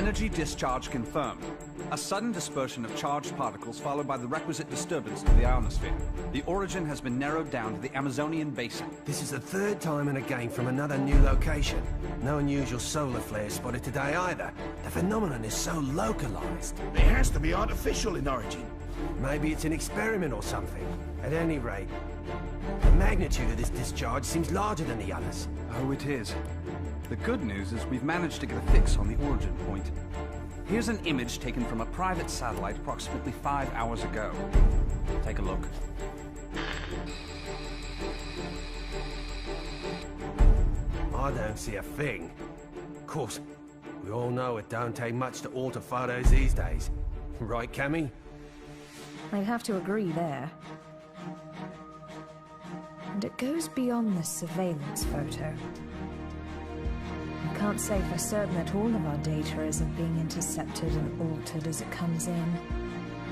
Energy discharge confirmed. A sudden dispersion of charged particles followed by the requisite disturbance to the ionosphere. The origin has been narrowed down to the Amazonian basin. This is the third time in a game from another new location. No unusual solar flares spotted today either. The phenomenon is so localized. It has to be artificial in origin. Maybe it's an experiment or something. At any rate, the magnitude of this discharge seems larger than the others. Oh, it is. The good news is we've managed to get a fix on the origin point. Here's an image taken from a private satellite approximately 5 hours ago. Take a look. I don't see a thing. Of course, we all know it don't take much to alter photos these days. Right, Cammy? I'd have to agree there. And it goes beyond the surveillance photo. I can't say for certain that all of our data isn't being intercepted and altered as it comes in.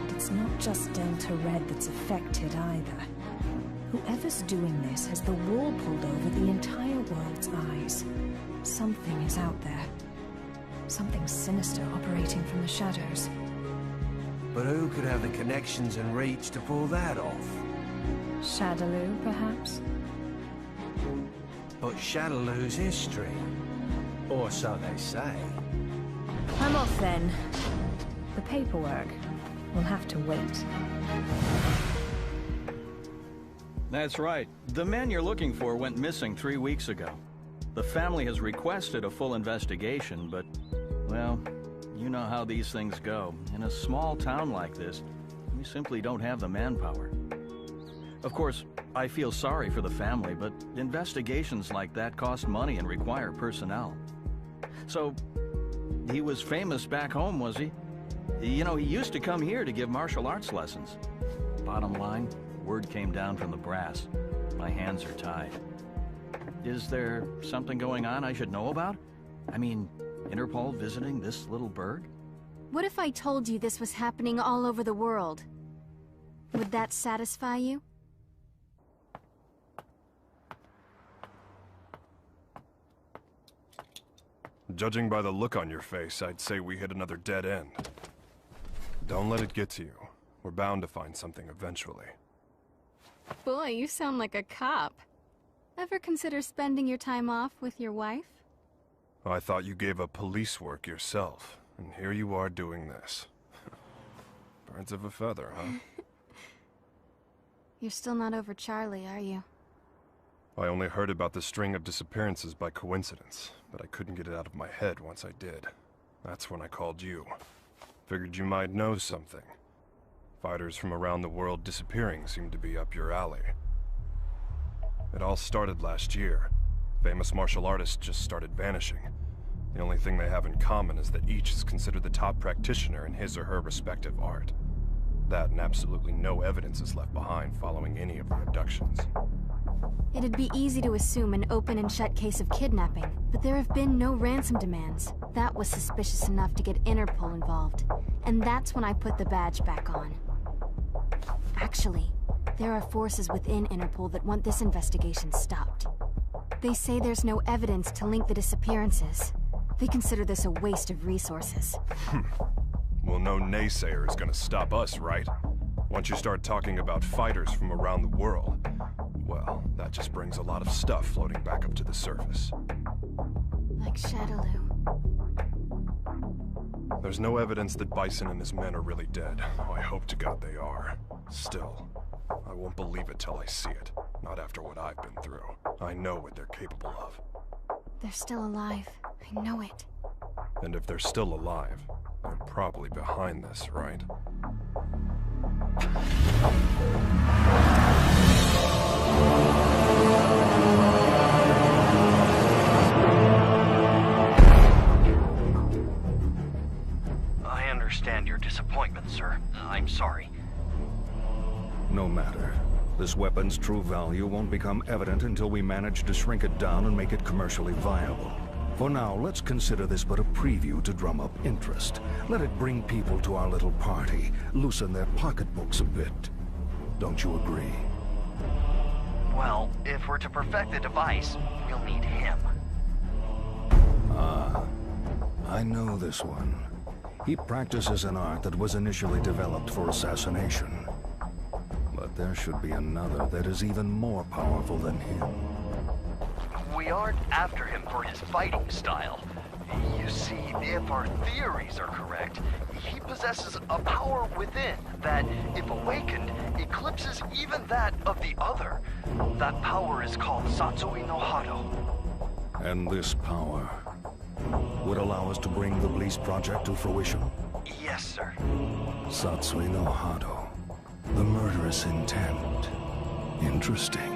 But it's not just Delta Red that's affected either. Whoever's doing this has the wool pulled over the entire world's eyes. Something is out there. Something sinister operating from the shadows. But who could have the connections and reach to pull that off? Shadaloo, perhaps? But Shadaloo's history. Or so they say. I'm off then. The paperwork will have to wait. That's right. The man you're looking for went missing 3 weeks ago. The family has requested a full investigation, but, well, you know how these things go. In a small town like this, we simply don't have the manpower. Of course, I feel sorry for the family, but investigations like that cost money and require personnel. So, he was famous back home, was he? You know, he used to come here to give martial arts lessons. Bottom line, word came down from the brass. My hands are tied. Is there something going on I should know about? I mean, Interpol visiting this little burg? What if I told you this was happening all over the world? Would that satisfy you? Judging by the look on your face, I'd say we hit another dead end. Don't let it get to you. We're bound to find something eventually. Boy, you sound like a cop. Ever consider spending your time off with your wife? I thought you gave up police work yourself, and here you are doing this. Birds of a feather, huh? You're still not over Charlie, are you? I only heard about the string of disappearances by coincidence, but I couldn't get it out of my head once I did. That's when I called you. Figured you might know something. Fighters from around the world disappearing seemed to be up your alley. It all started last year. Famous martial artists just started vanishing. The only thing they have in common is that each is considered the top practitioner in his or her respective art. That and absolutely no evidence is left behind following any of the abductions. It'd be easy to assume an open and shut case of kidnapping, but there have been no ransom demands. That was suspicious enough to get Interpol involved, and that's when I put the badge back on. Actually, there are forces within Interpol that want this investigation stopped. They say there's no evidence to link the disappearances. They consider this a waste of resources. Well, no naysayer is gonna stop us, right? Once you start talking about fighters from around the world, well, that just brings a lot of stuff floating back up to the surface. Like Shadaloo. There's no evidence that Bison and his men are really dead. Oh, I hope to God they are. Still, I won't believe it till I see it. Not after what I've been through. I know what they're capable of. They're still alive. I know it. And if they're still alive, they're probably behind this, right? I understand your disappointment, sir. I'm sorry. No matter. This weapon's true value won't become evident until we manage to shrink it down and make it commercially viable. For now, let's consider this but a preview to drum up interest. Let it bring people to our little party, loosen their pocketbooks a bit. Don't you agree? Well, if we're to perfect the device, we'll need him. Ah, I know this one. He practices an art that was initially developed for assassination. But there should be another that is even more powerful than him. We aren't after him for his fighting style. You see, if our theories are correct, he possesses a power within that, if awakened, eclipses even that of the other. That power is called Satsui no Hado. And this power would allow us to bring the Bleast project to fruition? Yes, sir. Satsui no Hado. The murderous intent. Interesting.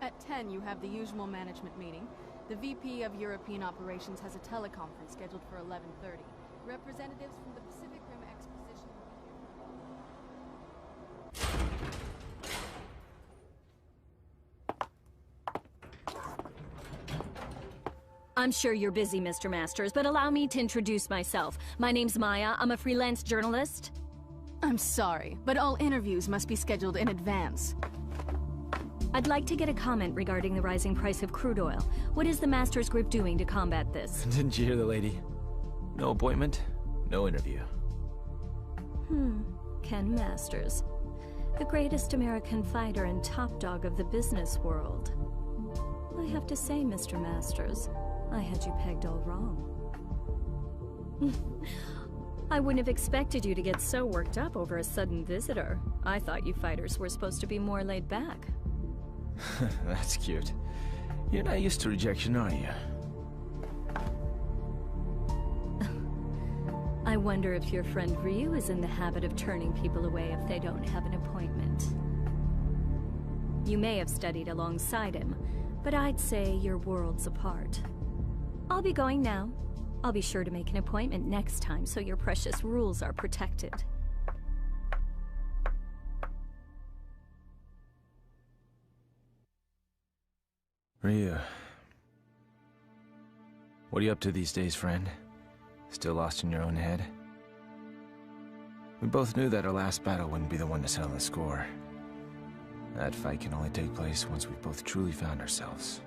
At 10, you have the usual management meeting. The VP of European Operations has a teleconference scheduled for 11:30. Representatives from the Pacific Rim Exposition will be here. I'm sure you're busy, Mr. Masters, but allow me to introduce myself. My name's Maya. I'm a freelance journalist. I'm sorry, but all interviews must be scheduled in advance. I'd like to get a comment regarding the rising price of crude oil. What is the Masters Group doing to combat this? Didn't you hear the lady? No appointment, no interview. Ken Masters. The greatest American fighter and top dog of the business world. I have to say, Mr. Masters, I had you pegged all wrong. I wouldn't have expected you to get so worked up over a sudden visitor. I thought you fighters were supposed to be more laid back. That's cute. You're not used to rejection, are you? I wonder if your friend Ryu is in the habit of turning people away if they don't have an appointment. You may have studied alongside him, but I'd say you're worlds apart. I'll be going now. I'll be sure to make an appointment next time so your precious rules are protected. Ryu. What are you up to these days, friend? Still lost in your own head? We both knew that our last battle wouldn't be the one to settle the score. That fight can only take place once we've both truly found ourselves.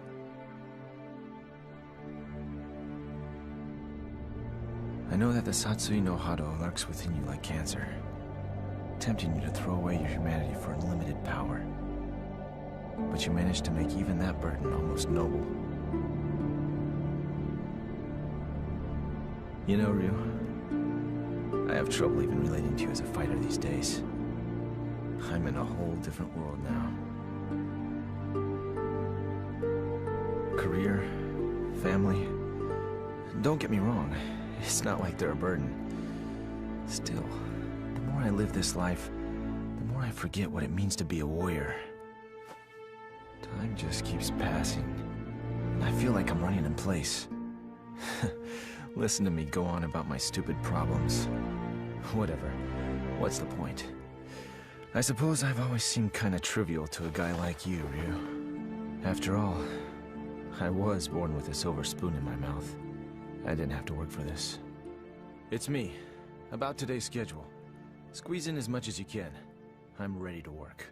I know that the Satsui no Hado lurks within you like cancer, tempting you to throw away your humanity for unlimited power. But you managed to make even that burden almost noble. You know, Ryu, I have trouble even relating to you as a fighter these days. I'm in a whole different world now. Career, family. Don't get me wrong, it's not like they're a burden. Still, the more I live this life, the more I forget what it means to be a warrior. Time just keeps passing, and I feel like I'm running in place. Listen to me go on about my stupid problems. Whatever. What's the point? I suppose I've always seemed kinda trivial to a guy like you, Ryu. After all, I was born with a silver spoon in my mouth. I didn't have to work for this. It's me. About today's schedule. Squeeze in as much as you can. I'm ready to work.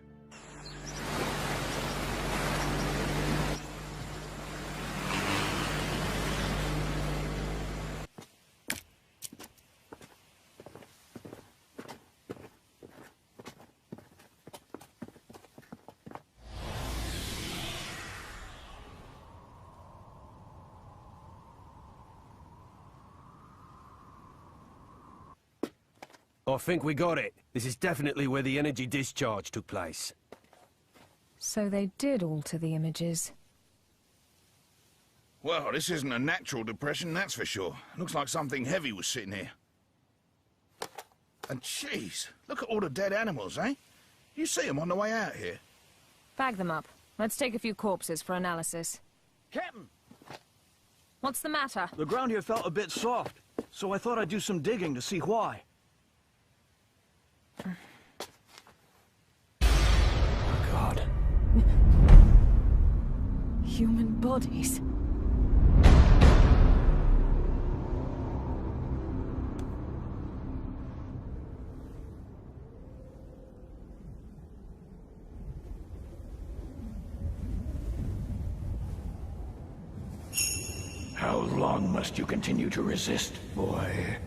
I think we got it. This is definitely where the energy discharge took place. So they did alter the images. Well, this isn't a natural depression, that's for sure. Looks like something heavy was sitting here. And jeez, look at all the dead animals, eh? You see them on the way out here. Bag them up. Let's take a few corpses for analysis. Captain! What's the matter? The ground here felt a bit soft, so I thought I'd do some digging to see why. Oh, God. Human bodies. How long must you continue to resist, boy?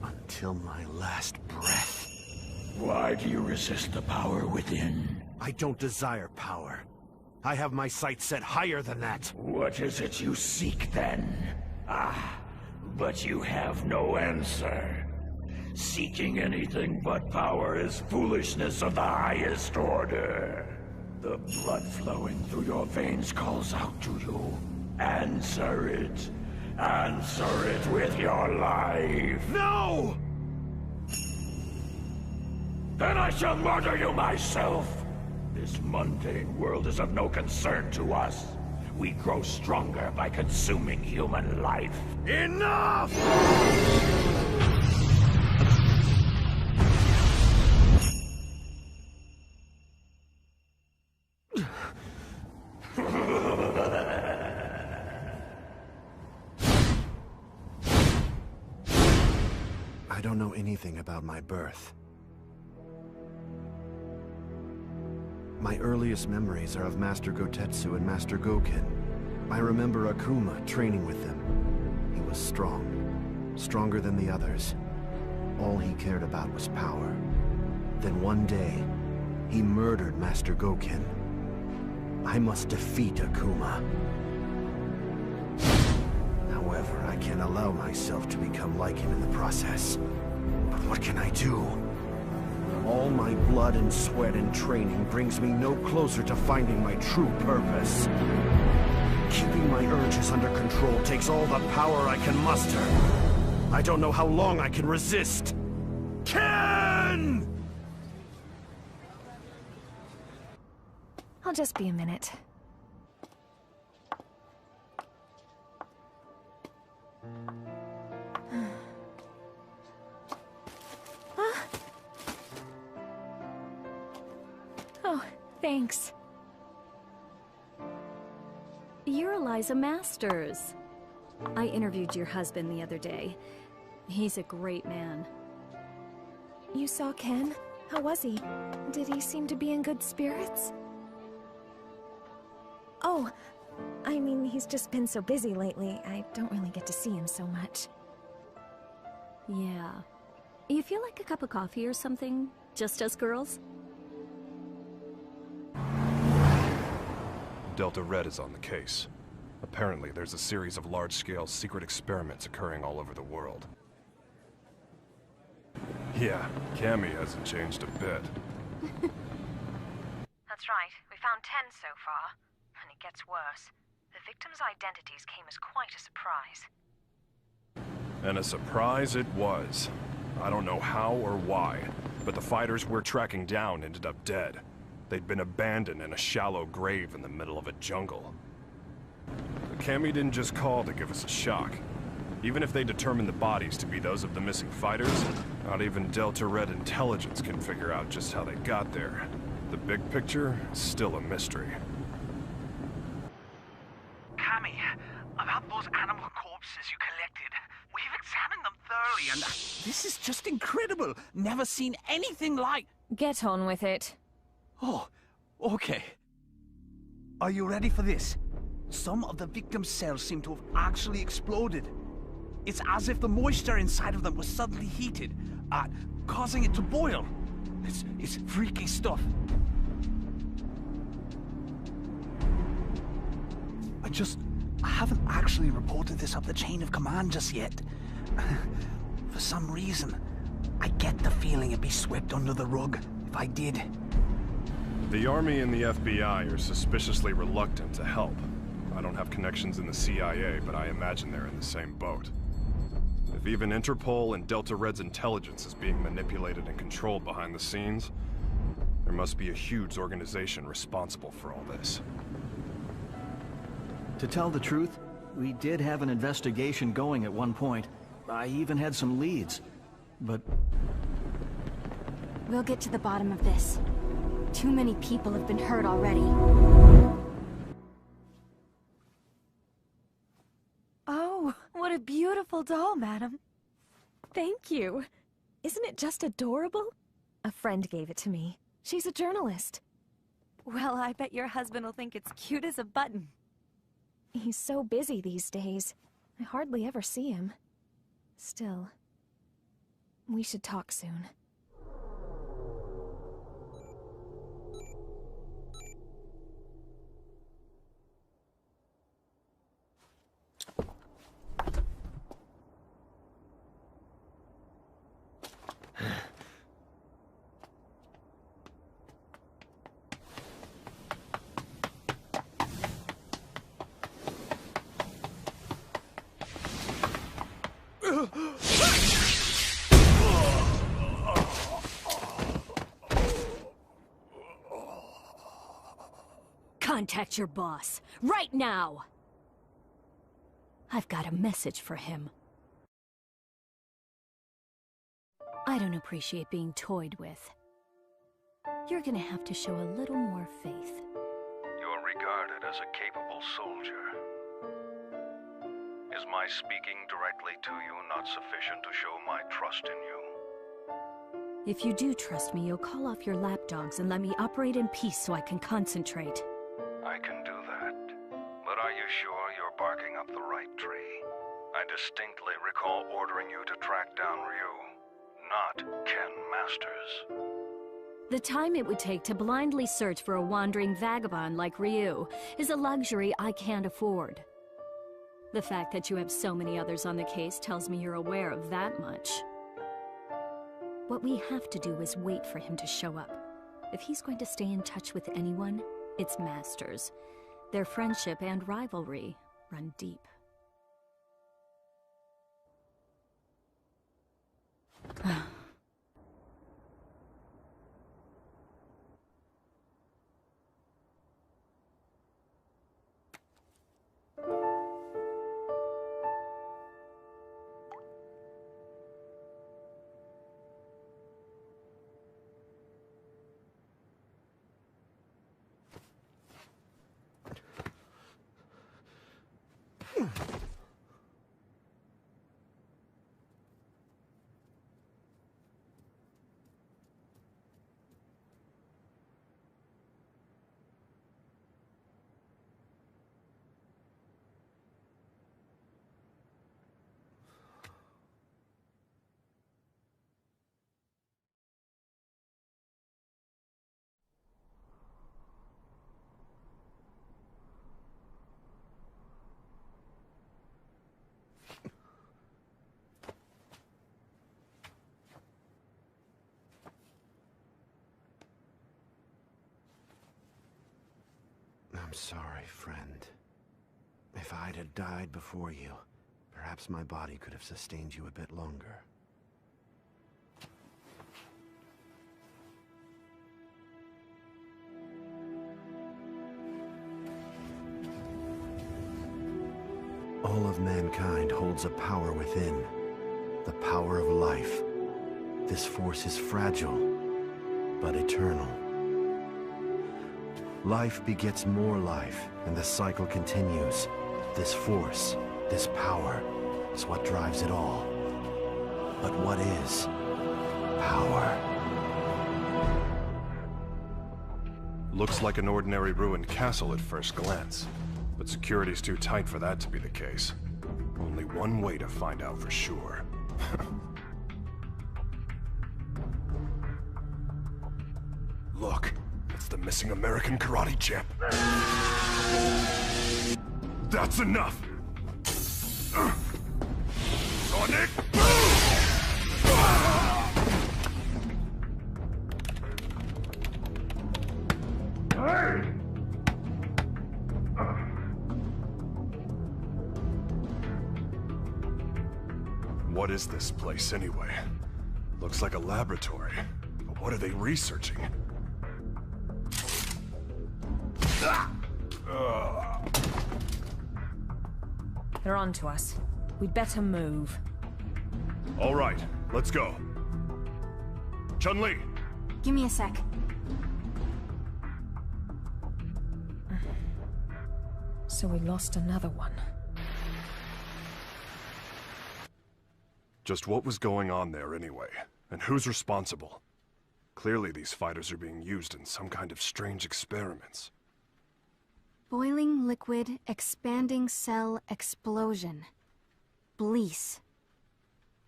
Until my last breath. Why do you resist the power within? I don't desire power. I have my sights set higher than that. What is it you seek, then? Ah, but you have no answer. Seeking anything but power is foolishness of the highest order. The blood flowing through your veins calls out to you. Answer it. Answer it with your life. No! Then I shall murder you myself. This mundane world is of no concern to us. We grow stronger by consuming human life. Enough! I don't know anything about my birth. My earliest memories are of Master Gotetsu and Master Goken. I remember Akuma training with them. He was strong, stronger than the others. All he cared about was power. Then one day, he murdered Master Goken. I must defeat Akuma. However, I can't allow myself to become like him in the process. But what can I do? All my blood and sweat and training brings me no closer to finding my true purpose. Keeping my urges under control takes all the power I can muster. I don't know how long I can resist. Ken! I'll just be a minute. Oh, thanks. You're Eliza Masters. I interviewed your husband the other day. He's a great man. You saw Ken? How was he? Did he seem to be in good spirits? Oh, I mean, he's just been so busy lately. I don't really get to see him so much. Yeah. You feel like a cup of coffee or something? Just us girls? Delta Red is on the case. Apparently, there's a series of large-scale secret experiments occurring all over the world. Yeah, Cammy hasn't changed a bit. That's right. We found 10 so far. And it gets worse. The victims' identities came as quite a surprise. And a surprise it was. I don't know how or why, but the fighters we're tracking down ended up dead. They'd been abandoned in a shallow grave in the middle of a jungle. Cammy didn't just call to give us a shock. Even if they determine the bodies to be those of the missing fighters, not even Delta Red intelligence can figure out just how they got there. The big picture is still a mystery. Cammy, about those animal corpses you collected, we've examined them thoroughly and... This is just incredible! Never seen anything like... Get on with it. Oh, okay. Are you ready for this? Some of the victims' cells seem to have actually exploded. It's as if the moisture inside of them was suddenly heated, causing it to boil. It's freaky stuff. I haven't actually reported this up the chain of command just yet. For some reason, I get the feeling it'd be swept under the rug if I did. The Army and the FBI are suspiciously reluctant to help. I don't have connections in the CIA, but I imagine they're in the same boat. If even Interpol and Delta Red's intelligence is being manipulated and controlled behind the scenes, there must be a huge organization responsible for all this. To tell the truth, we did have an investigation going at one point. I even had some leads, but... We'll get to the bottom of this. Too many people have been hurt already. Oh, what a beautiful doll, madam. Thank you. Isn't it just adorable? A friend gave it to me. She's a journalist. Well, I bet your husband will think it's cute as a button. He's so busy these days. I hardly ever see him. Still, we should talk soon. Contact your boss, right now! I've got a message for him. I don't appreciate being toyed with. You're gonna have to show a little more faith. You're regarded as a capable soldier. Is my speaking directly to you not sufficient to show my trust in you? If you do trust me, you'll call off your lapdogs and let me operate in peace so I can concentrate. I can do that. But are you sure you're barking up the right tree? I distinctly recall ordering you to track down Ryu, not Ken Masters. The time it would take to blindly search for a wandering vagabond like Ryu is a luxury I can't afford. The fact that you have so many others on the case tells me you're aware of that much. What we have to do is wait for him to show up. If he's going to stay in touch with anyone, it's Masters. Their friendship and rivalry run deep. I'm sorry, friend. If I'd have died before you, perhaps my body could have sustained you a bit longer. All of mankind holds a power within. The power of life. This force is fragile, but eternal. Life begets more life, and the cycle continues. This force, this power, is what drives it all. But what is power? Looks like an ordinary ruined castle at first glance, but security's too tight for that to be the case. Only one way to find out for sure. Look, it's the missing American karate champ. That's enough! Sonic boom! Hey! What is this place anyway? Looks like a laboratory, but what are they researching? They're on to us. We'd better move. All right, let's go. Chun-Li! Give me a sec. So we lost another one. Just what was going on there anyway? And who's responsible? Clearly these fighters are being used in some kind of strange experiments. Boiling liquid, expanding cell, explosion. Blease.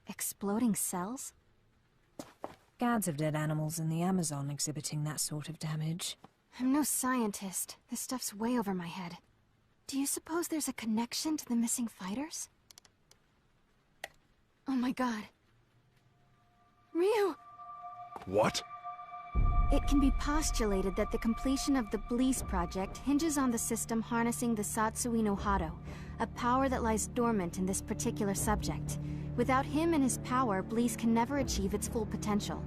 Exploding cells? Scads of dead animals in the Amazon exhibiting that sort of damage. I'm no scientist. This stuff's way over my head. Do you suppose there's a connection to the missing fighters? Oh my god. Ryu! What? It can be postulated that the completion of the Blease project hinges on the system harnessing the Satsui no Hado, a power that lies dormant in this particular subject. Without him and his power, Blease can never achieve its full potential.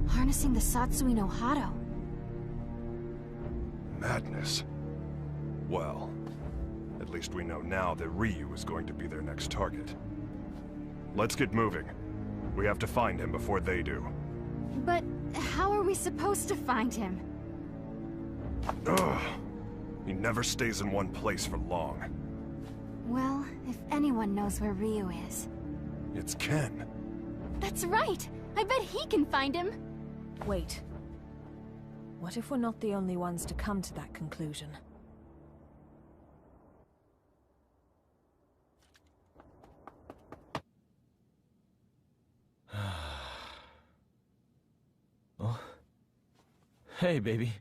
Harnessing the Satsui no Hado. Madness. Well, at least we know now that Ryu is going to be their next target. Let's get moving. We have to find him before they do. But how are we supposed to find him? Ugh. He never stays in one place for long. Well, if anyone knows where Ryu is... It's Ken. That's right! I bet he can find him! Wait. What if we're not the only ones to come to that conclusion? Oh. Hey, baby.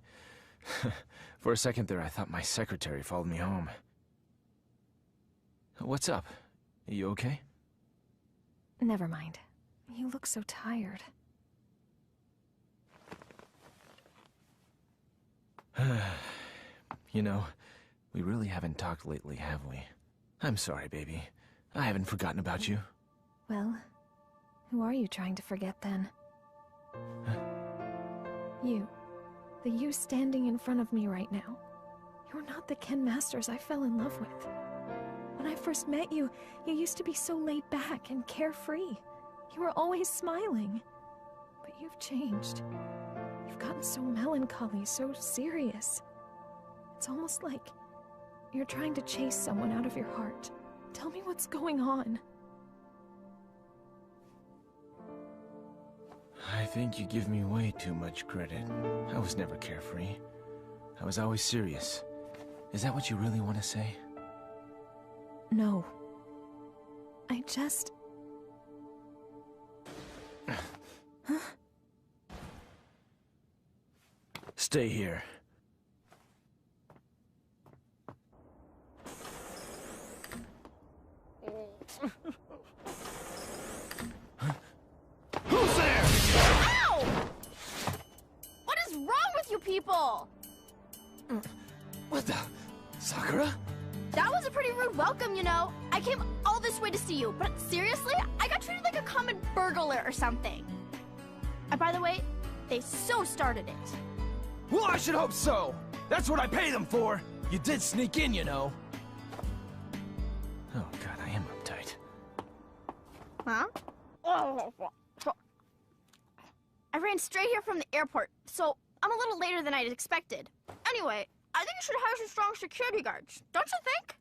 For a second there, I thought my secretary followed me home. What's up? Are you okay? Never mind. You look so tired. You know, we really haven't talked lately, have we? I'm sorry, baby. I haven't forgotten about you. Well, who are you trying to forget then? You. The you standing in front of me right now. You're not the Ken Masters I fell in love with. When I first met you, you used to be so laid back and carefree. You were always smiling. But you've changed. You've gotten so melancholy, so serious. It's almost like you're trying to chase someone out of your heart. Tell me what's going on. I think you give me way too much credit. I was never carefree. I was always serious. Is that what you really want to say? No. I just... Huh? Stay here. Who's there? Ow! What is wrong with you people? What the? Sakura? That was a pretty rude welcome, you know. I came all this way to see you, but seriously, I got treated like a common burglar or something. And by the way, they so started it. Well, I should hope so. That's what I pay them for. You did sneak in, you know. Oh god, I am uptight. Huh? I ran straight here from the airport, so I'm a little later than I'd expected. Anyway, I think you should hire some strong security guards, don't you think?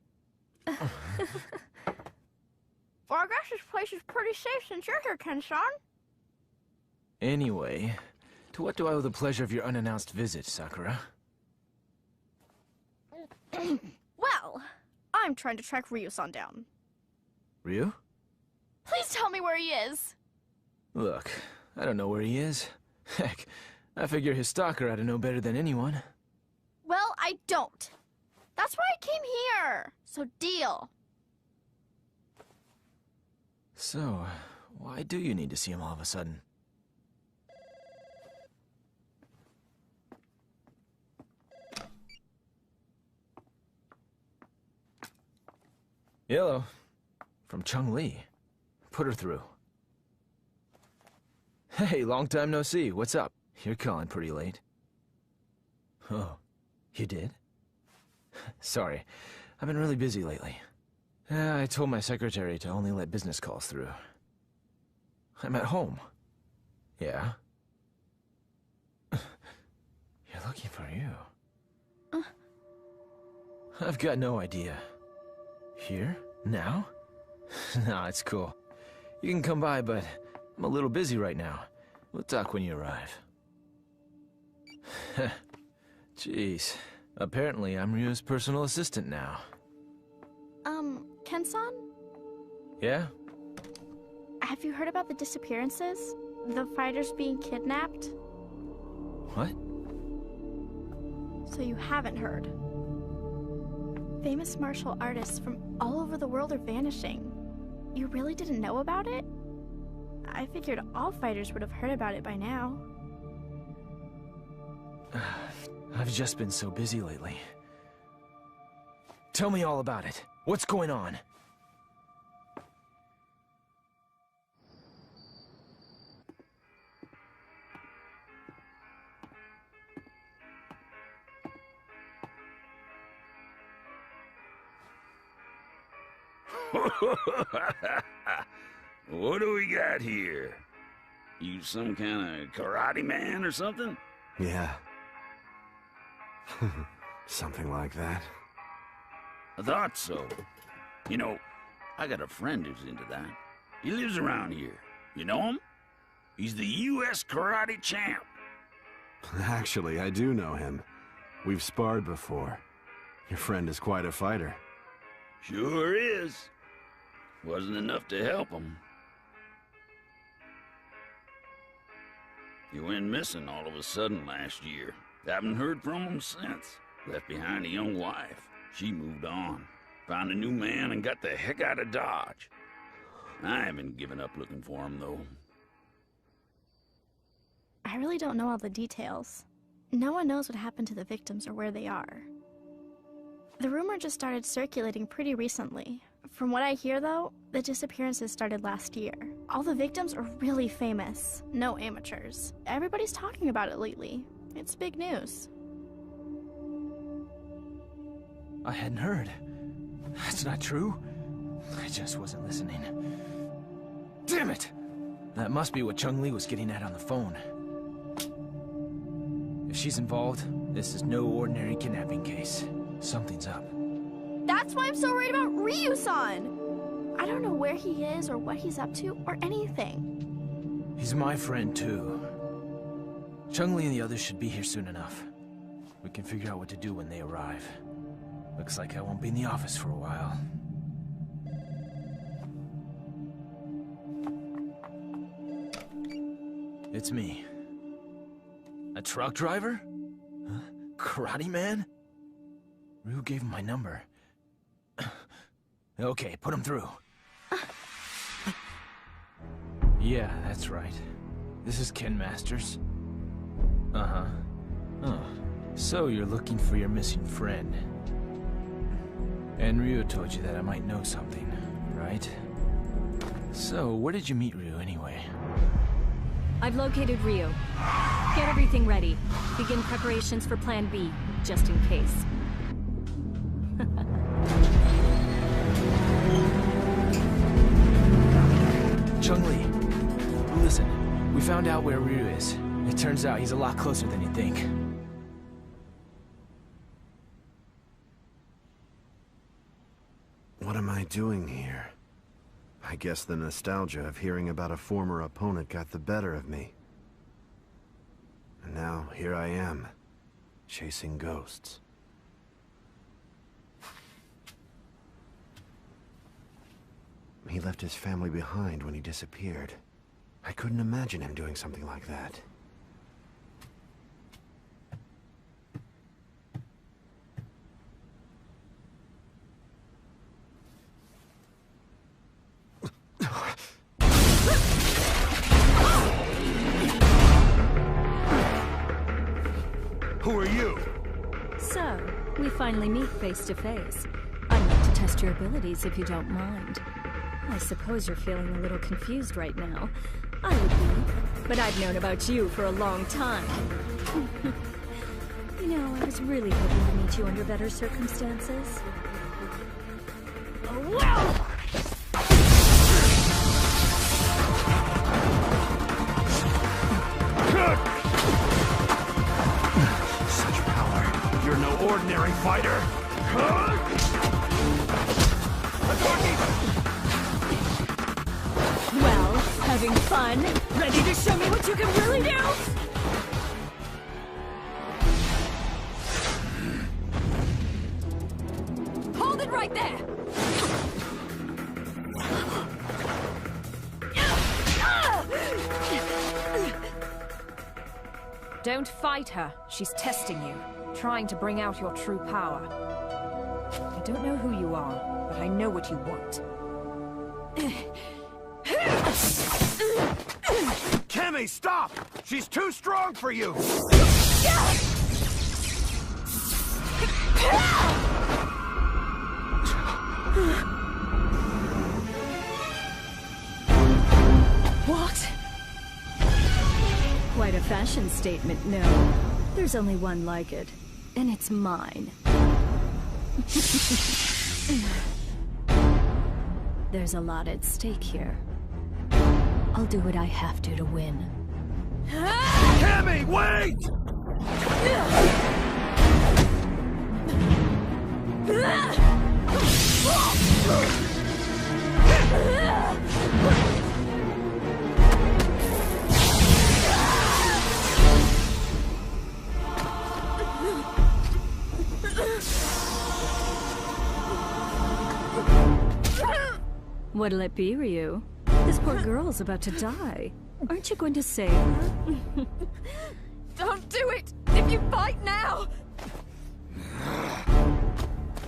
Well, I guess this place is pretty safe since you're here, Ken-san. Anyway, to what do I owe the pleasure of your unannounced visit, Sakura? Well, I'm trying to track Ryu-san down. Ryu? Please tell me where he is. Look, I don't know where he is. Heck, I figure his stalker ought to know better than anyone. Well, I don't. That's why I came here. So deal. So, why do you need to see him all of a sudden? Hello. From Chung-Li. Put her through. Hey, long time no see. What's up? You're calling pretty late. Oh, you did? Sorry, I've been really busy lately. I told my secretary to only let business calls through. I'm at home. Yeah? You're looking for you. I've got no idea. Here? Now? Nah, it's cool. You can come by, but I'm a little busy right now. We'll talk when you arrive. Jeez. Apparently, I'm Ryu's personal assistant now. Ken-san? Yeah? Have you heard about the disappearances? The fighters being kidnapped? What? So you haven't heard. Famous martial artists from all over the world are vanishing. You really didn't know about it? I figured all fighters would have heard about it by now. I've just been so busy lately. Tell me all about it. What's going on? What do we got here? You some kind of karate man or something? Yeah. Something like that. I thought so. You know, I got a friend who's into that. He lives around here. You know him? He's the U.S. karate champ. Actually, I do know him. We've sparred before. Your friend is quite a fighter. Sure is. Wasn't enough to help him. He went missing all of a sudden last year. Haven't heard from him since. Left behind a young wife. She moved on. Found a new man and got the heck out of Dodge. I haven't given up looking for him, though. I really don't know all the details. No one knows what happened to the victims or where they are. The rumor just started circulating pretty recently. From what I hear, though, the disappearances started last year. All the victims are really famous. No amateurs. Everybody's talking about it lately. It's big news. I hadn't heard. That's not true. I just wasn't listening. Damn it! That must be what Chung-Li was getting at on the phone. If she's involved, this is no ordinary kidnapping case. Something's up. That's why I'm so worried about Ryu-san! I don't know where he is or what he's up to or anything. He's my friend, too. Chung-Li and the others should be here soon enough. We can figure out what to do when they arrive. Looks like I won't be in the office for a while. It's me. A truck driver? Huh? Karate man? Ryu gave him my number. Okay, put him through. Yeah, that's right. This is Ken Masters. Uh-huh. Oh, so you're looking for your missing friend. And Ryu told you that I might know something, right? So, where did you meet Ryu anyway? I've located Ryu. Get everything ready. Begin preparations for Plan B, just in case. Chun-Li, listen, we found out where Ryu is. It turns out he's a lot closer than you think. What am I doing here? I guess the nostalgia of hearing about a former opponent got the better of me. And now, here I am, chasing ghosts. He left his family behind when he disappeared. I couldn't imagine him doing something like that. Who are you? So, we finally meet face to face. I'd like to test your abilities if you don't mind. I suppose you're feeling a little confused right now. I would be, but I've known about you for a long time. You know, I was really hoping to meet you under better circumstances. Oh, wow! Such power. You're no ordinary fighter. Well, having fun? Ready to show me what you can really do? Hold it right there! Don't fight her. She's testing you, trying to bring out your true power. I don't know who you are, but I know what you want. Cammy, stop! She's too strong for you! What? Quite a fashion statement, no. There's only one like it, and it's mine. There's a lot at stake here. I'll do what I have to win. Cammy, wait! What'll it be, Ryu? This poor girl's about to die. Aren't you going to save her? Don't do it! If you fight now!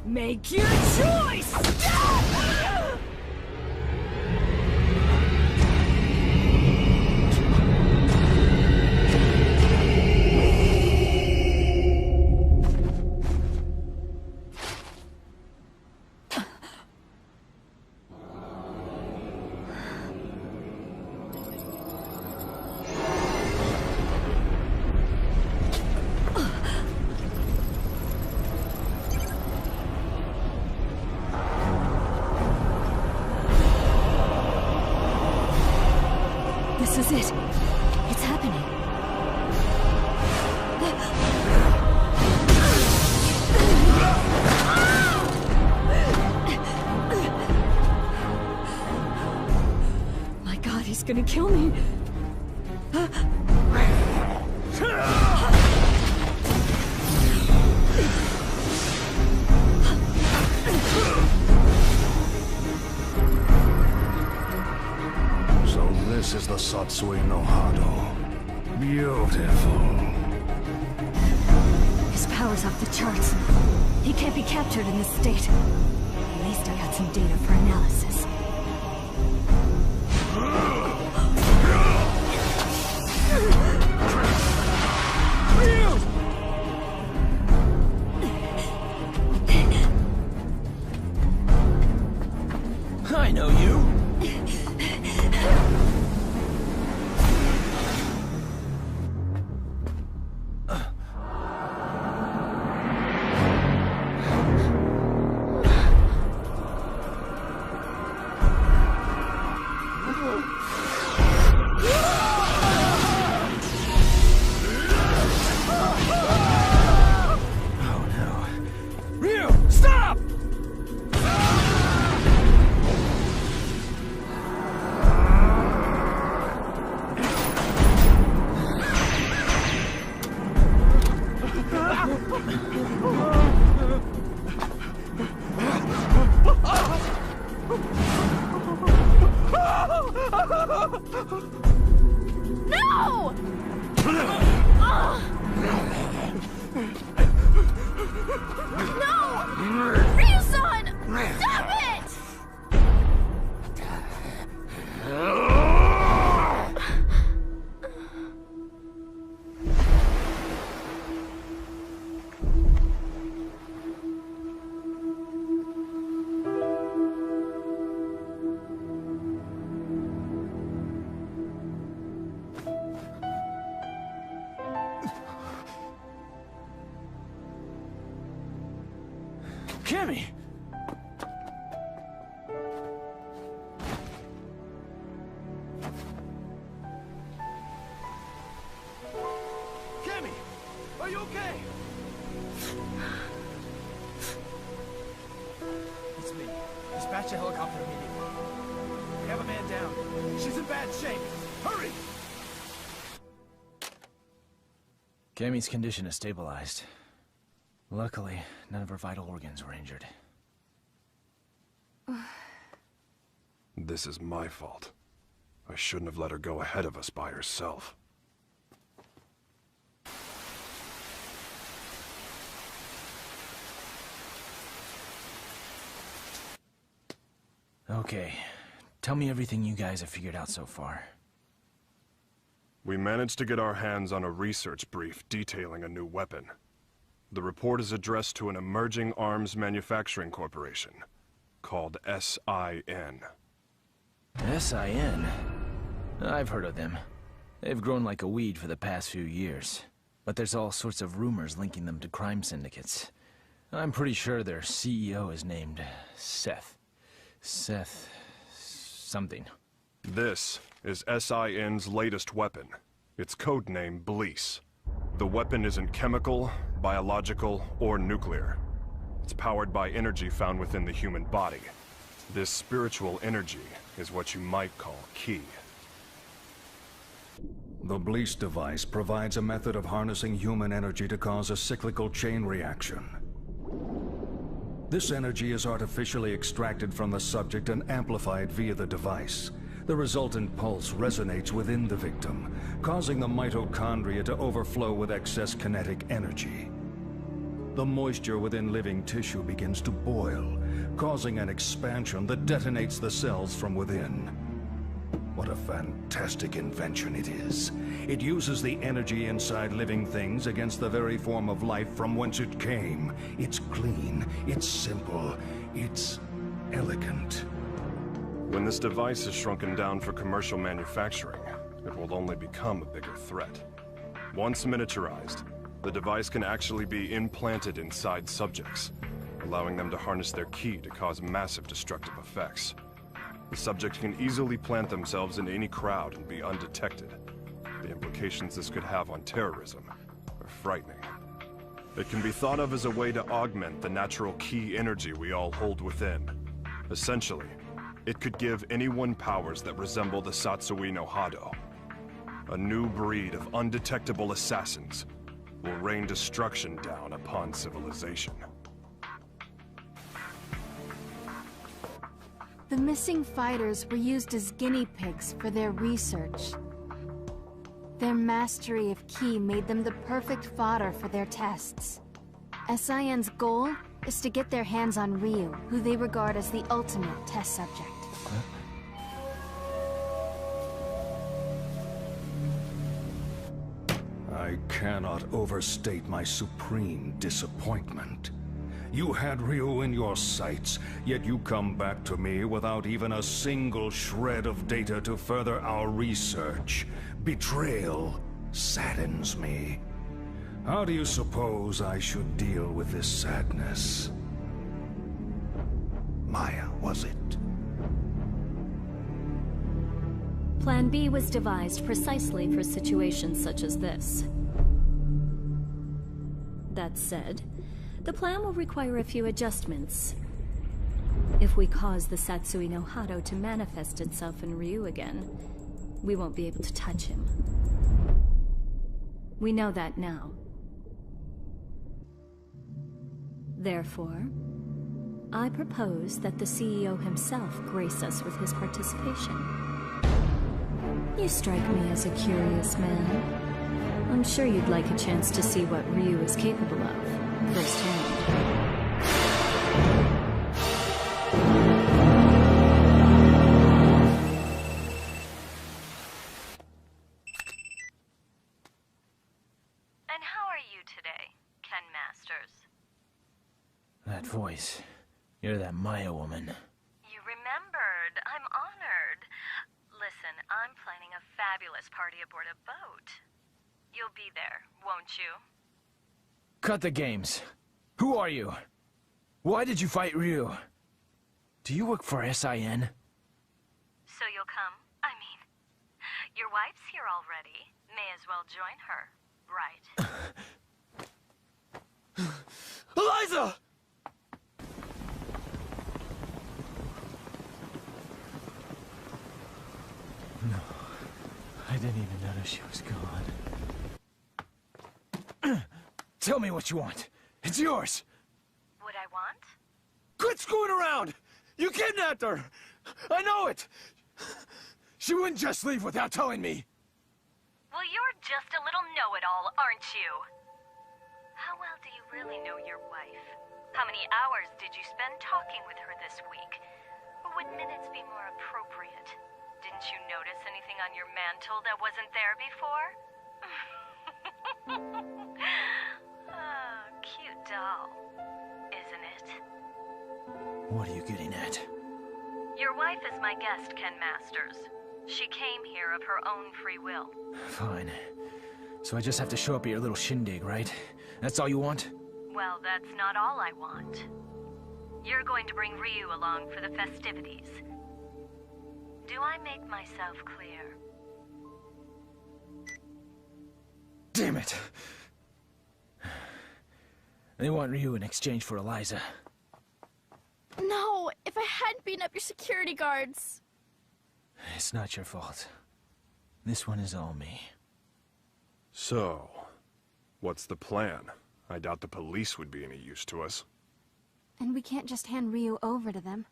Make your choice! This is it. It's happening. My God, he's gonna kill me. This is the Satsui no Hado. Beautiful. His power's off the charts. He can't be captured in this state. At least I got some data for analysis. I know you. No! No! Ryu-san! Stop it! Cammy! Cammy! Are you okay? It's me. Dispatch a helicopter immediately. We have a man down. She's in bad shape. Hurry! Cammy's condition is stabilized. Luckily, none of her vital organs were injured. This is my fault. I shouldn't have let her go ahead of us by herself. Okay. Tell me everything you guys have figured out so far. We managed to get our hands on a research brief detailing a new weapon. The report is addressed to an emerging arms manufacturing corporation called SIN. SIN? I've heard of them. They've grown like a weed for the past few years. But there's all sorts of rumors linking them to crime syndicates. I'm pretty sure their CEO is named Seth. Seth... something. This is SIN's latest weapon. Its codename Bleece. The weapon isn't chemical, biological, or nuclear. It's powered by energy found within the human body. This spiritual energy is what you might call ki. The Bleece device provides a method of harnessing human energy to cause a cyclical chain reaction. This energy is artificially extracted from the subject and amplified via the device. The resultant pulse resonates within the victim, causing the mitochondria to overflow with excess kinetic energy. The moisture within living tissue begins to boil, causing an expansion that detonates the cells from within. What a fantastic invention it is. It uses the energy inside living things against the very form of life from whence it came. It's clean, it's simple, it's elegant. When this device is shrunken down for commercial manufacturing, it will only become a bigger threat. Once miniaturized, the device can actually be implanted inside subjects, allowing them to harness their ki to cause massive destructive effects. The subject can easily plant themselves into any crowd and be undetected. The implications this could have on terrorism are frightening. It can be thought of as a way to augment the natural ki energy we all hold within. Essentially, it could give anyone powers that resemble the Satsui no Hado. A new breed of undetectable assassins will rain destruction down upon civilization. The missing fighters were used as guinea pigs for their research. Their mastery of ki made them the perfect fodder for their tests. SIN's goal is to get their hands on Ryu, who they regard as the ultimate test subject. I cannot overstate my supreme disappointment. You had Ryu in your sights, yet you come back to me without even a single shred of data to further our research. Betrayal saddens me. How do you suppose I should deal with this sadness? Maya, was it? Plan B was devised precisely for situations such as this. That said, the plan will require a few adjustments. If we cause the Satsui no Hado to manifest itself in Ryu again, we won't be able to touch him. We know that now. Therefore, I propose that the CEO himself grace us with his participation. You strike me as a curious man. I'm sure you'd like a chance to see what Ryu is capable of, firsthand. That voice. You're that Maya woman. You remembered. I'm honored. Listen, I'm planning a fabulous party aboard a boat. You'll be there, won't you? Cut the games. Who are you? Why did you fight Ryu? Do you work for SIN? So you'll come? I mean, your wife's here already. May as well join her, right? Eliza! No, I didn't even notice she was gone. Tell me what you want. It's yours. What I want? Quit screwing around! You kidnapped her! I know it! She wouldn't just leave without telling me. Well, you're just a little know-it-all, aren't you? How well do you really know your wife? How many hours did you spend talking with her this week? Or would minutes be more appropriate? Didn't you notice anything on your mantle that wasn't there before? Oh, cute doll, isn't it? What are you getting at? Your wife is my guest, Ken Masters. She came here of her own free will. Fine. So I just have to show up at your little shindig, right? That's all you want? Well, that's not all I want. You're going to bring Ryu along for the festivities. Do I make myself clear? Damn it! They want Ryu in exchange for Eliza. No! If I hadn't beaten up your security guards! It's not your fault. This one is all me. So, what's the plan? I doubt the police would be any use to us. And we can't just hand Ryu over to them.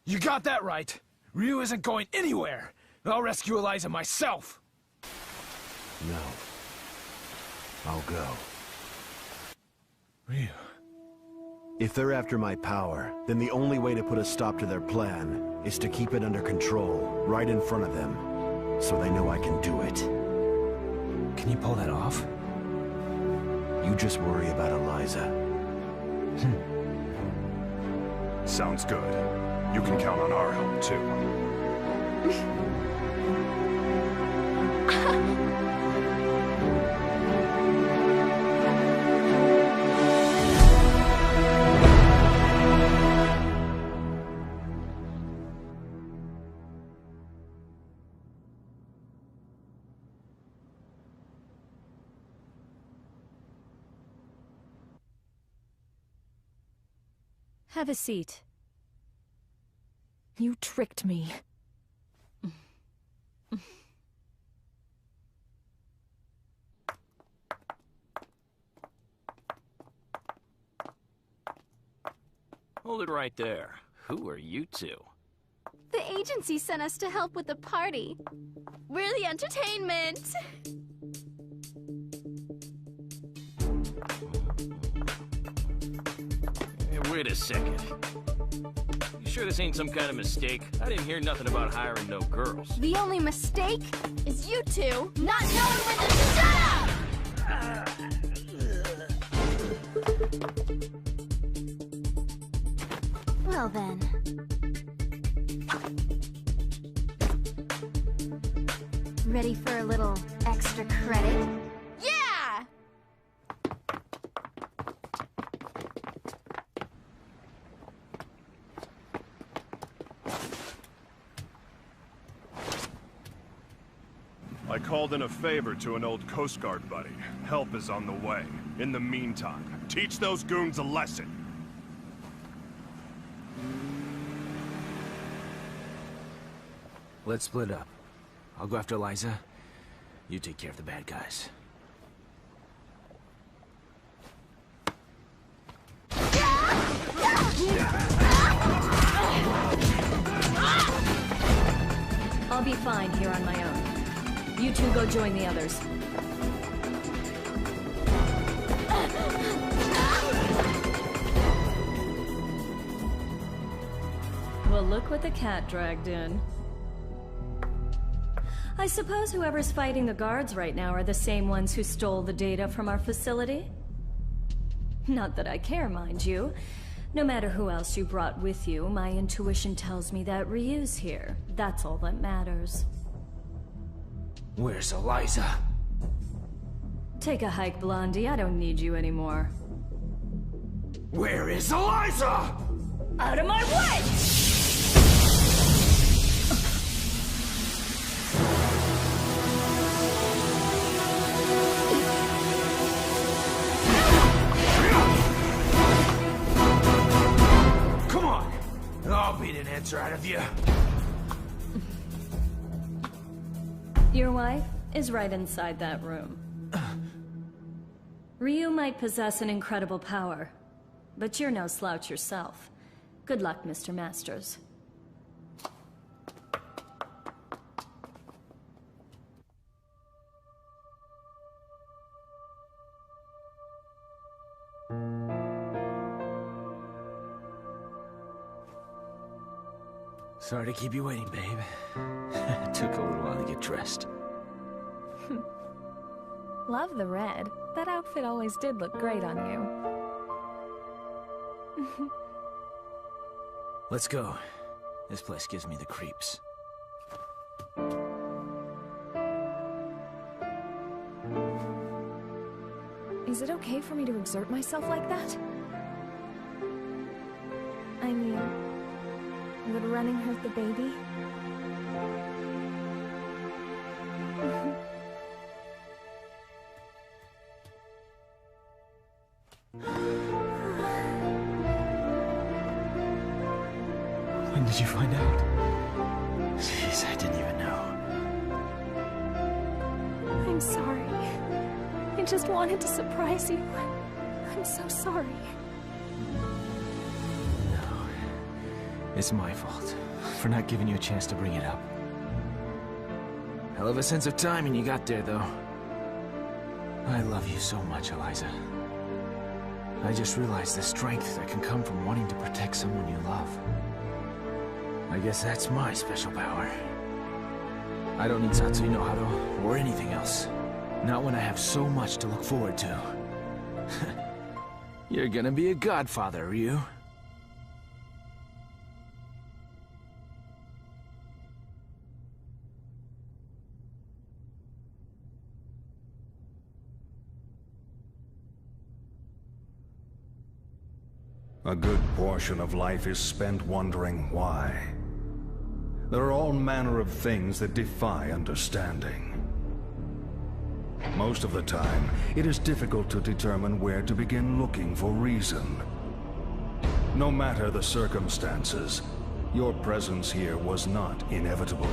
You got that right! Ryu isn't going anywhere! I'll rescue Eliza myself! No. I'll go. Ryu. If they're after my power, then the only way to put a stop to their plan is to keep it under control, right in front of them, so they know I can do it. Can you pull that off? You just worry about Eliza. Sounds good. You can count on our help, too. Have a seat. You tricked me. Hold it right there. Who are you two? The agency sent us to help with the party. We're the entertainment. Hey, wait a second. You sure this ain't some kind of mistake? I didn't hear nothing about hiring no girls. The only mistake is you two not knowing when to shut up! Well then. Ready for a little extra credit? Yeah! I called in a favor to an old Coast Guard buddy. Help is on the way. In the meantime, teach those goons a lesson. Let's split up. I'll go after Eliza. You take care of the bad guys. Yeah! I'll be fine here on my own. You two go join the others. Well, look what the cat dragged in. I suppose whoever's fighting the guards right now are the same ones who stole the data from our facility? Not that I care, mind you. No matter who else you brought with you, my intuition tells me that Ryu's here. That's all that matters. Where's Eliza? Take a hike, Blondie. I don't need you anymore. Where is Eliza? Out of my way! Come on! I'll beat an answer out of you. Your wife is right inside that room. Ryu might possess an incredible power, but you're no slouch yourself. Good luck, Mr. Masters. Sorry to keep you waiting, babe. It took a little while to get dressed. Love the red. That outfit always did look great on you. Let's go. This place gives me the creeps. Is it okay for me to exert myself like that? I mean, would running hurt the baby? When did you find out? Jeez, I didn't even know. I'm sorry. I just wanted to surprise you. I'm so sorry. It's my fault for not giving you a chance to bring it up. Hell of a sense of timing you got there, though. I love you so much, Eliza. I just realized the strength that can come from wanting to protect someone you love. I guess that's my special power. I don't need Satsui no Hado or anything else. Not when I have so much to look forward to. You're gonna be a godfather, Ryu. A good portion of life is spent wondering why. There are all manner of things that defy understanding. Most of the time, it is difficult to determine where to begin looking for reason. No matter the circumstances, your presence here was not inevitable.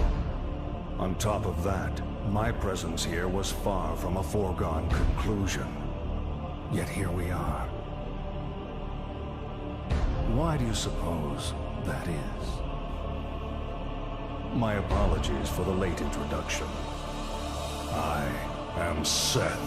On top of that, my presence here was far from a foregone conclusion. Yet here we are. Why do you suppose that is? My apologies for the late introduction. I am Seth.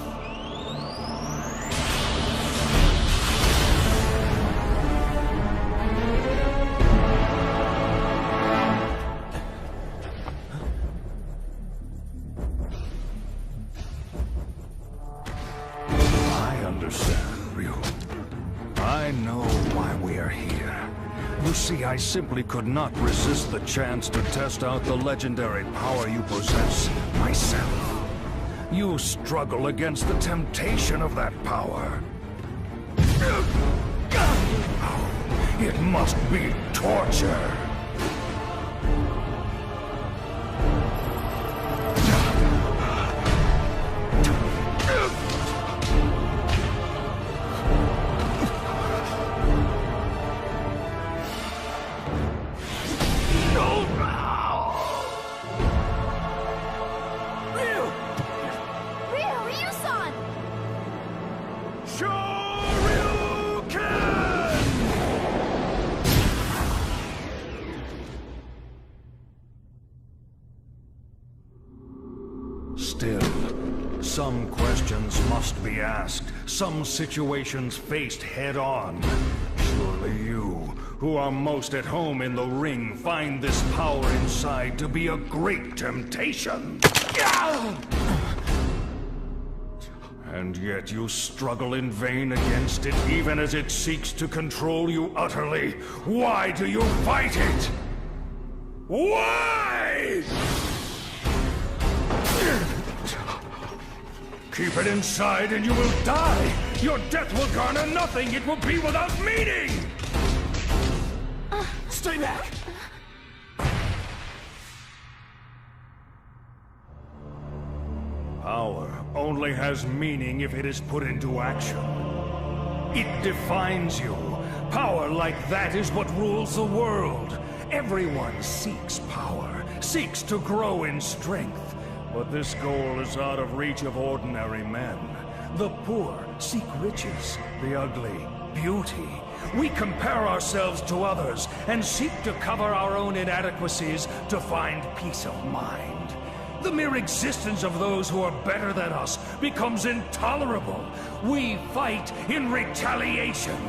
I understand, Ryu. I know why we are here. You see, I simply could not resist the chance to test out the legendary power you possess myself. You struggle against the temptation of that power. Oh, it must be torture. Some questions must be asked, some situations faced head-on. Surely you, who are most at home in the ring, find this power inside to be a great temptation. And yet you struggle in vain against it, even as it seeks to control you utterly. Why do you fight it? Why? Keep it inside and you will die. Your death will garner nothing. It will be without meaning. Stay back! Power only has meaning if it is put into action. It defines you. Power like that is what rules the world. Everyone seeks power, seeks to grow in strength. But this goal is out of reach of ordinary men. The poor seek riches, the ugly, beauty. We compare ourselves to others and seek to cover our own inadequacies to find peace of mind. The mere existence of those who are better than us becomes intolerable. We fight in retaliation.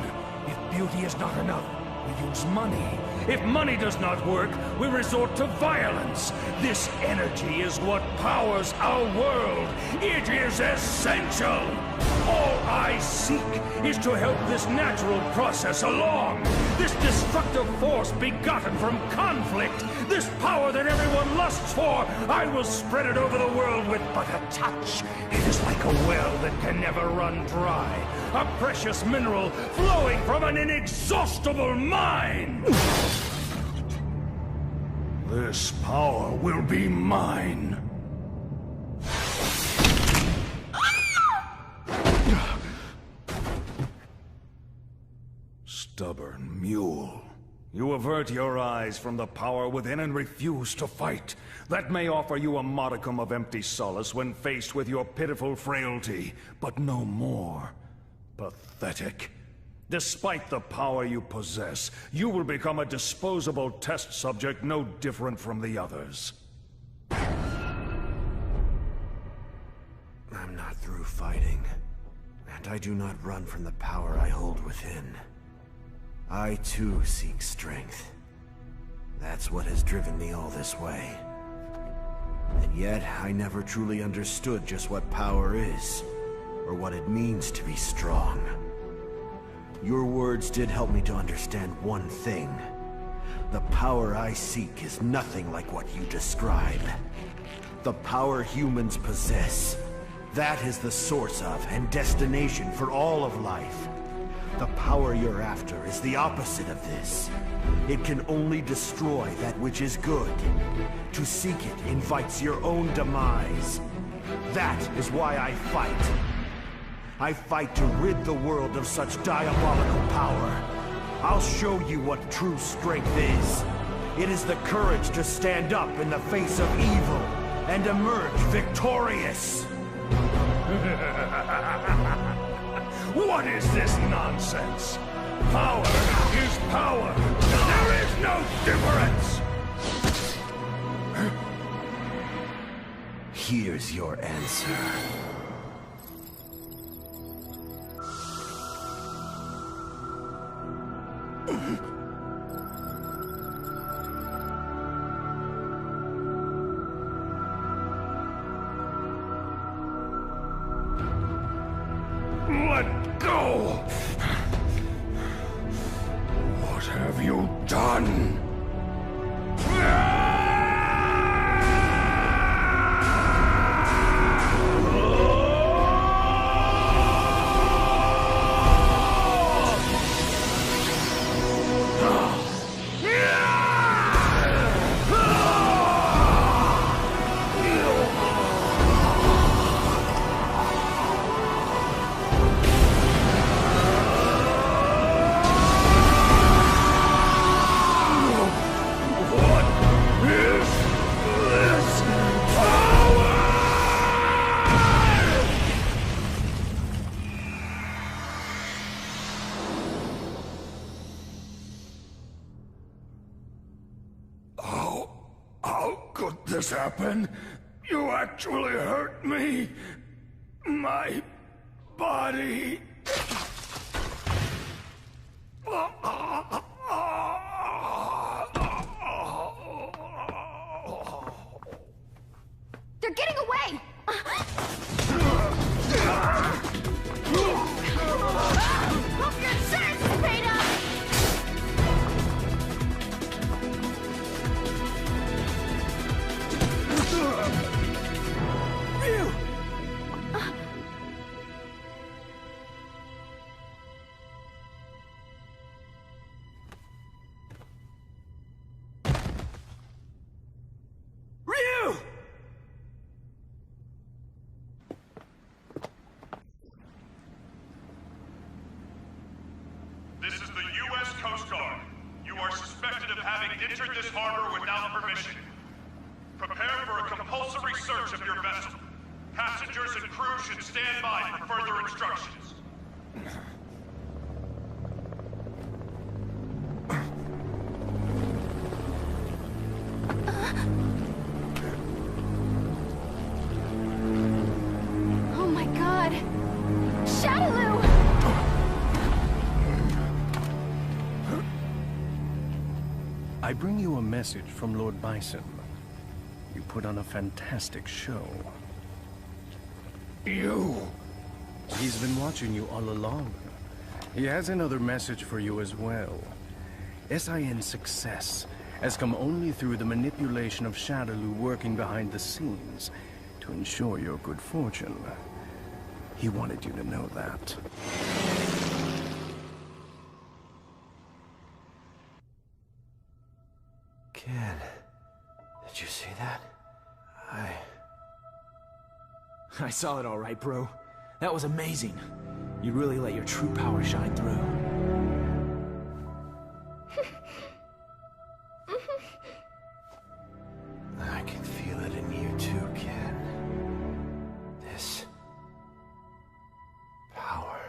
If beauty is not enough, we use money. If money does not work, we resort to violence. This energy is what powers our world. It is essential. All I seek is to help this natural process along. This destructive force begotten from conflict. This power that everyone lusts for. I will spread it over the world with but a touch. It is like a well that can never run dry. A precious mineral flowing from an inexhaustible mine. This power will be mine. Stubborn mule. You avert your eyes from the power within and refuse to fight. That may offer you a modicum of empty solace when faced with your pitiful frailty, but no more. Pathetic. Despite the power you possess, you will become a disposable test subject no different from the others. I'm not through fighting, and I do not run from the power I hold within. I too seek strength. That's what has driven me all this way. And yet, I never truly understood just what power is, or what it means to be strong. Your words did help me to understand one thing. The power I seek is nothing like what you describe. The power humans possess, that is the source of and destination for all of life. The power you're after is the opposite of this. It can only destroy that which is good. To seek it invites your own demise. That is why I fight. I fight to rid the world of such diabolical power. I'll show you what true strength is. It is the courage to stand up in the face of evil and emerge victorious. What is this nonsense? Power is power. There is no difference. Here's your answer. Let go! What have you done? How could this happen? You actually hurt me? My body. They're getting away! Hope your insurance is paid up! Ryu! Ryu! This is the U.S. Coast Guard. You are suspected of having entered this harbor without permission. Prepare for a compulsory search of your vessel. Passengers and crew should stand by for further instructions. Oh my god! Shadaloo! I bring you a message from Lord Bison. You put on a fantastic show. You! He's been watching you all along. He has another message for you as well. SIN's success has come only through the manipulation of Shadaloo working behind the scenes to ensure your good fortune. He wanted you to know that. Ken, did you see that? I saw it all right, bro. That was amazing. You really let your true power shine through. I can feel it in you too, Ken. This power.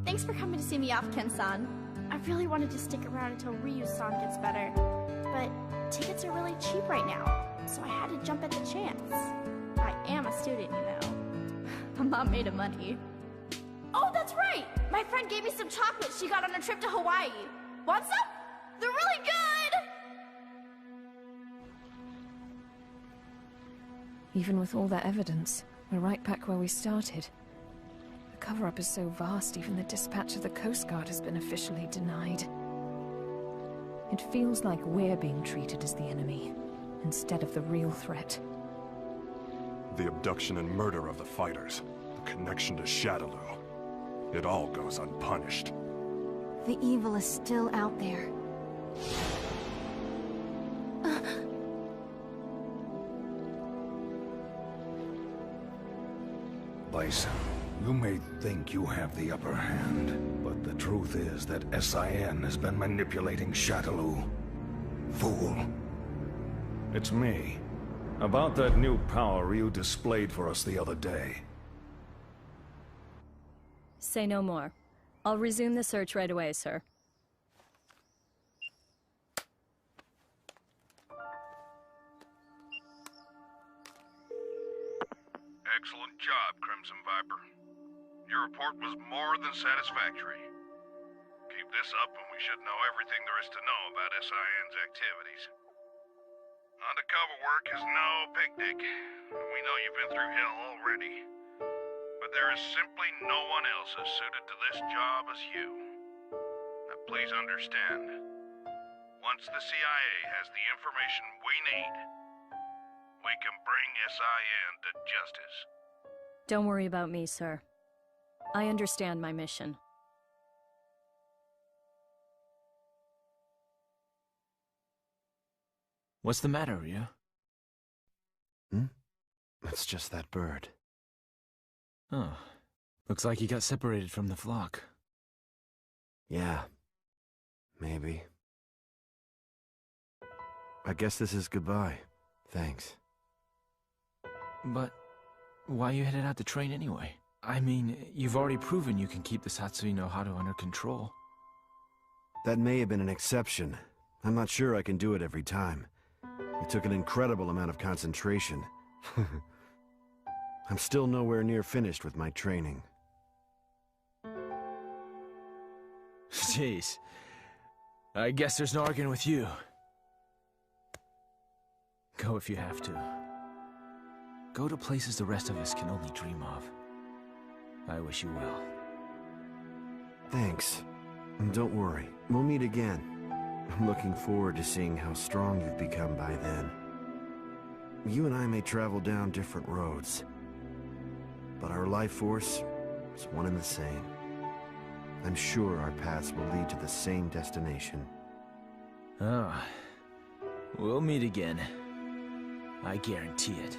Thanks for coming to see me off, Ken-san. I really wanted to stick around until Ryu-san gets better, but tickets are really cheap right now, so I had to jump at the chance. I am a student, you know. I'm not made of money. Oh, that's right! My friend gave me some chocolates she got on a trip to Hawaii. Want some? They're really good! Even with all that evidence, we're right back where we started. The cover-up is so vast, even the dispatch of the Coast Guard has been officially denied. It feels like we're being treated as the enemy, instead of the real threat. The abduction and murder of the fighters, the connection to Shadaloo. It all goes unpunished. The evil is still out there. Bison, you may think you have the upper hand, but the truth is that SIN has been manipulating Shadaloo. Fool. It's me. About that new power you displayed for us the other day. Say no more. I'll resume the search right away, sir. Excellent job, Crimson Viper. Your report was more than satisfactory. Keep this up and we should know everything there is to know about SIN's activities. Undercover work is no picnic. We know you've been through hell already. But there is simply no one else as suited to this job as you. Now please understand, once the CIA has the information we need, we can bring SIN to justice. Don't worry about me, sir. I understand my mission. What's the matter, Ryu? It's just that bird. Oh. Looks like he got separated from the flock. Yeah. Maybe. I guess this is goodbye. Thanks. But why you headed out to train anyway? I mean, you've already proven you can keep the Satsui no Haru under control. That may have been an exception. I'm not sure I can do it every time. It took an incredible amount of concentration. I'm still nowhere near finished with my training. Jeez. I guess there's no arguing with you. Go if you have to. Go to places the rest of us can only dream of. I wish you well. Thanks. And don't worry, we'll meet again. I'm looking forward to seeing how strong you've become by then. You and I may travel down different roads, but our life force is one and the same. I'm sure our paths will lead to the same destination. Ah, we'll meet again. I guarantee it.